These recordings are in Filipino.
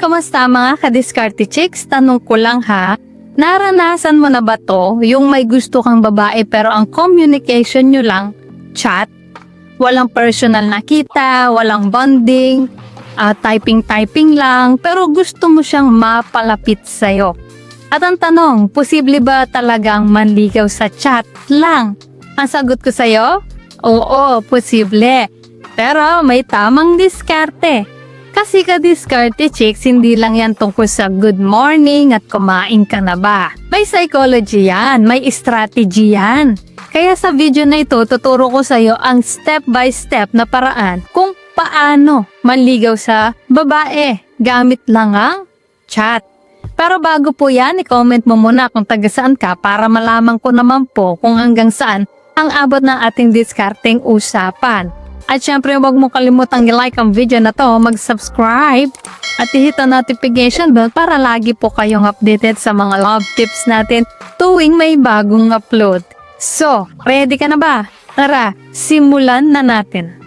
kamusta mga ka-diskarte chicks? Tanong ko lang ha, naranasan mo na ba to? Yung may gusto kang babae pero ang communication nyo lang, chat? Walang personal na kita, walang bonding, typing-typing lang, pero gusto mo siyang mapalapit sa'yo. At ang tanong, posible ba talagang manligaw sa chat lang? Ang sagot ko sa'yo, oo, posible. Pero may tamang diskarte. Kasi ka-diskarte chicks, hindi lang yan tungkol sa good morning at kumain ka na ba. May psychology yan, may strategy yan. Kaya sa video na ito, tuturo ko sa iyo ang step-by-step na paraan kung paano manligaw sa babae gamit lang ang chat. Pero bago po yan, i-comment mo muna kung taga saan ka para malaman ko naman po kung hanggang saan ang abot ng ating diskarteng usapan. At syempre huwag mo kalimutang i-like ang video na to, mag-subscribe at i-hit ang notification bell para lagi po kayong updated sa mga love tips natin tuwing may bagong upload. So, ready ka na ba? Tara, simulan na natin.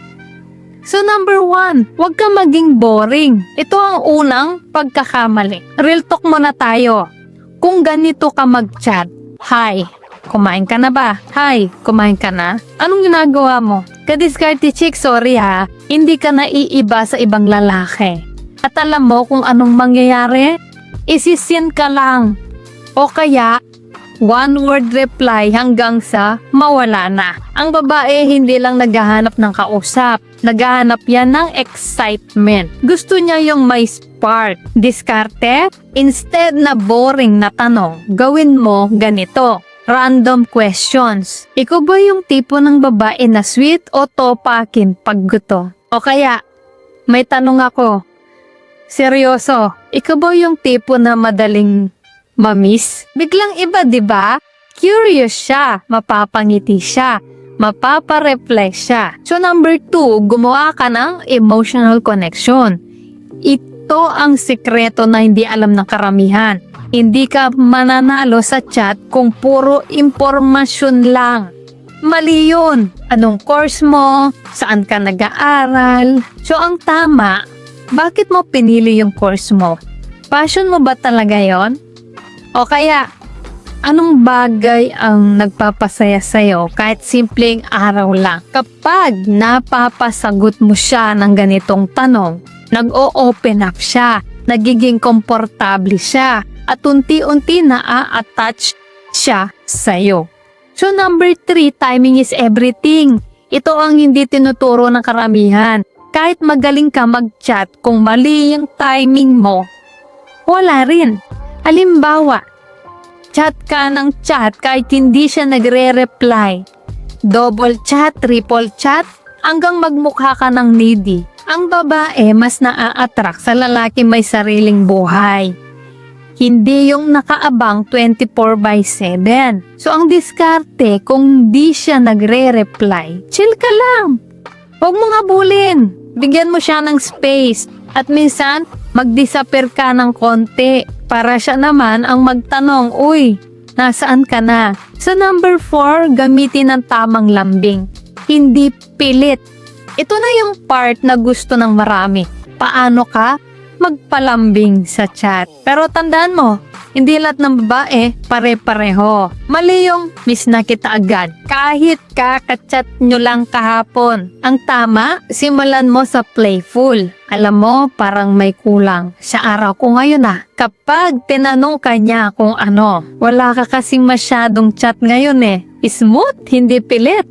So number 1, huwag ka maging boring. Ito ang unang pagkakamali. Real talk muna tayo. Kung ganito ka mag-chat, hi, kumain ka na ba? Hi, kumain ka na? Anong ginagawa mo? Ka-diskarte chick, sorry ha, hindi ka naiiba sa ibang lalaki. At alam mo kung anong mangyayari? Isisin ka lang. O kaya, one word reply hanggang sa mawala na. Ang babae hindi lang naghahanap ng kausap. Naghahanap yan ng excitement. Gusto niya yung may spark. Diskarte, instead na boring na tanong, gawin mo ganito. Random questions. Ikaw ba yung tipo ng babae na sweet o topakin pag guto? O kaya, may tanong ako. Seryoso, ikaw ba yung tipo na madaling mamiss? Biglang iba, di ba? Curious siya, mapapangiti siya, mapapareply siya. So number 2, gumawa ka ng emotional connection. Ito ang sikreto na hindi alam ng karamihan. Hindi ka mananalo sa chat kung puro impormasyon lang. Mali yun. Anong course mo? Saan ka nag-aaral? So ang tama, bakit mo pinili yung course mo? Passion mo ba talaga yon? O kaya, anong bagay ang nagpapasaya sa'yo kahit simpleng araw lang? Kapag napapasagot mo siya ng ganitong tanong, nag-o-open up siya, nagiging komportable siya, at unti-unti na-attach siya sa'yo. So number 3, timing is everything. Ito ang hindi tinuturo ng karamihan. Kahit magaling ka mag-chat, kung mali yung timing mo, wala rin. Halimbawa, chat ka ng chat kahit hindi siya nagre-reply. Double chat, triple chat, hanggang magmukha ka ng needy. Ang babae mas naa-attract sa lalaki may sariling buhay. Hindi yung nakaabang 24/7. So ang diskarte, kung di siya nagre-reply, chill ka lang. Huwag mong habulin. Bigyan mo siya ng space. At minsan, mag-disappear ka ng konti para siya naman ang magtanong, uy, nasaan ka na? Sa number 4, gamitin ang tamang lambing. Hindi pilit. Ito na yung part na gusto ng marami. Paano ka magpalambing sa chat? Pero tandaan mo, hindi lahat ng babae pare-pareho. Mali yung miss na kita agad. Kahit kaka-chat nyo lang kahapon. Ang tama, simulan mo sa playful. Alam mo, parang may kulang sa araw ko ngayon Kapag tinanong ka niya kung ano, wala ka kasing masyadong chat ngayon Smooth, hindi pilit.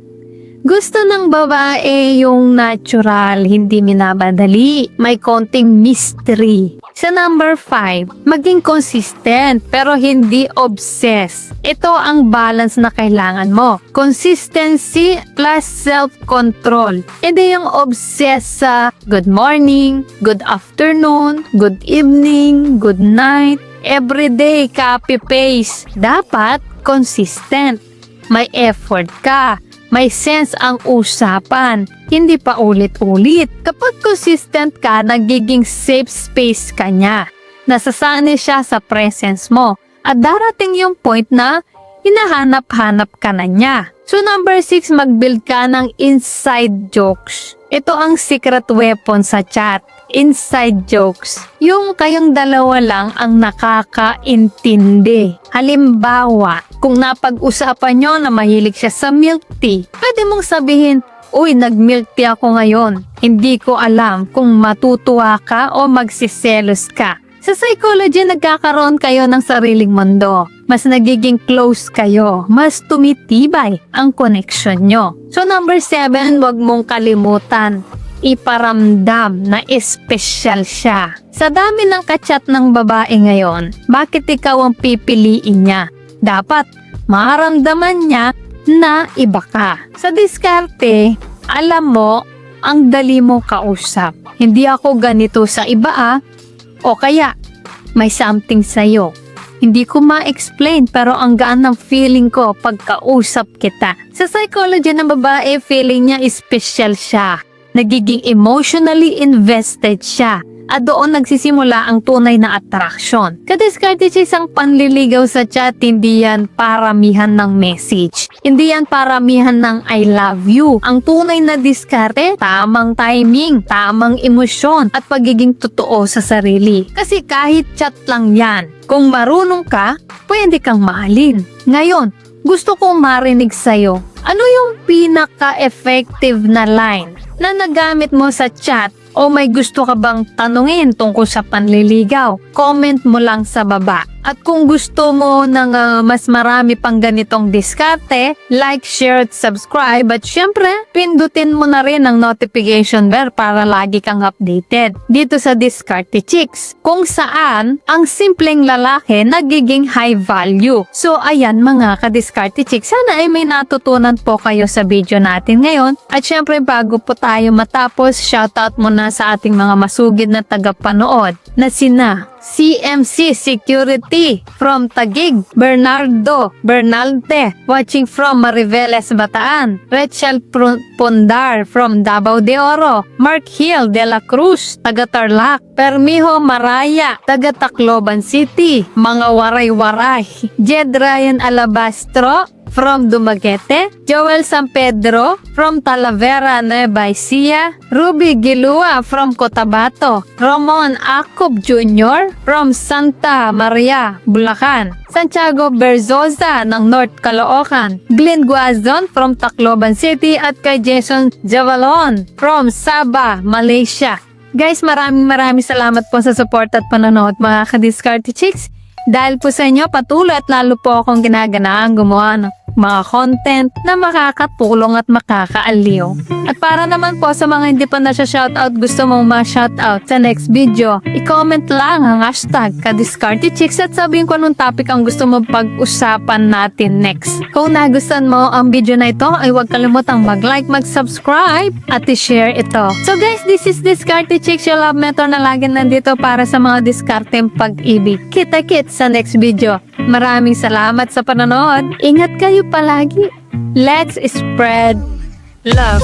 Gusto ng babae yung natural, hindi minabadali, may konting mystery. Sa number 5, maging consistent pero hindi obsessed. Ito ang balance na kailangan mo. Consistency plus self-control. Hindi yung obsessed sa good morning, good afternoon, good evening, good night. Everyday copy-paste. Dapat consistent. May effort ka. May sense ang usapan, hindi pa ulit-ulit. Kapag consistent ka, nagiging safe space ka niya. Nasasanay siya sa presence mo. At darating yung point na hinahanap-hanap ka na niya. So number 6, mag-build ka ng inside jokes. Ito ang secret weapon sa chat. inside jokes. Yung kayong dalawa lang ang nakakaintindi. Halimbawa, kung napag-usapan nyo na mahilig siya sa milk tea, pwede mong sabihin, uy, nag-milk tea ako ngayon. Hindi ko alam kung matutuwa ka o magsiselos ka. Sa psychology, nagkakaroon kayo ng sariling mundo. Mas nagiging close kayo. Mas tumitibay ang connection nyo. So number 7, wag mong kalimutan. Iparamdam na espesyal siya. Sa dami ng kachat ng babae ngayon, bakit ikaw ang pipiliin niya? Dapat maramdaman niya na iba ka. Sa diskarte, alam mo, ang dali mo kausap. Hindi ako ganito sa iba o kaya may something sa'yo. Hindi ko ma-explain pero ang gaan ng feeling ko pagkausap kita. Sa psychology ng babae, feeling niya special siya. Nagiging emotionally invested siya. At doon nagsisimula ang tunay na attraction. Kadiskarte siya isang panliligaw sa chat, hindi yan paramihan ng message. Hindi yan paramihan ng I love you. Ang tunay na diskarte, tamang timing, tamang emosyon, at pagiging totoo sa sarili. Kasi kahit chat lang yan, kung marunong ka, pwede kang mahalin. Ngayon, gusto kong marinig sa'yo. Ano yung pinaka-effective na line na nagamit mo sa chat o may gusto ka bang tanungin tungkol sa panliligaw? Comment mo lang sa baba. At kung gusto mo ng mas marami pang ganitong diskarte, like, share, at subscribe. At syempre, pindutin mo na rin ang notification bell para lagi kang updated dito sa Diskarte Chicks, kung saan ang simpleng lalaki nagiging high value. So ayan mga ka-Diskarte Chicks, sana ay may natutunan po kayo sa video natin ngayon. At syempre, bago po tayo matapos, shoutout muna sa ating mga masugid na tagapanood na sina CMC Security from Taguig, Bernardo Bernalde watching from Mariveles, Bataan, Rachel Pondar from Davao de Oro, Mark Hill de la Cruz, taga Tarlac, Permijo Maraya, taga Tacloban City, mga waray-waray, Jed Ryan Alabastro from Dumaguete, Joel San Pedro from Talavera, Nueva Ecija, Ruby Gilua from Cotabato, Ramon Acob Jr. from Santa Maria, Bulacan, Santiago Berzosa ng North Caloocan, Glenn Guazon from Tacloban City at kay Jason Javalon from Sabah, Malaysia. Guys, maraming salamat po sa support at panonood mga ka-Diskarte Chicks. Dahil po sa inyo, patuloy at lalo po akong ginaganaan gumawa ng mga content na makakatulong at makakaaliw. At para naman po sa mga hindi pa na-shoutout, gusto mong ma-shoutout sa next video, i-comment lang ang hashtag ka-Diskarte Chicks at sabihin ko anong topic ang gusto mo pag-usapan natin next. Kung nagustuhan mo ang video na ito, ay huwag kalimutang mag-like, mag-subscribe at i-share ito. So guys, this is Diskarte Chicks, your love mentor na laging nandito para sa mga diskarteng pag-ibig. Kita-kits sa next video. Maraming salamat sa panonood. Ingat kayo palagi. Let's spread love.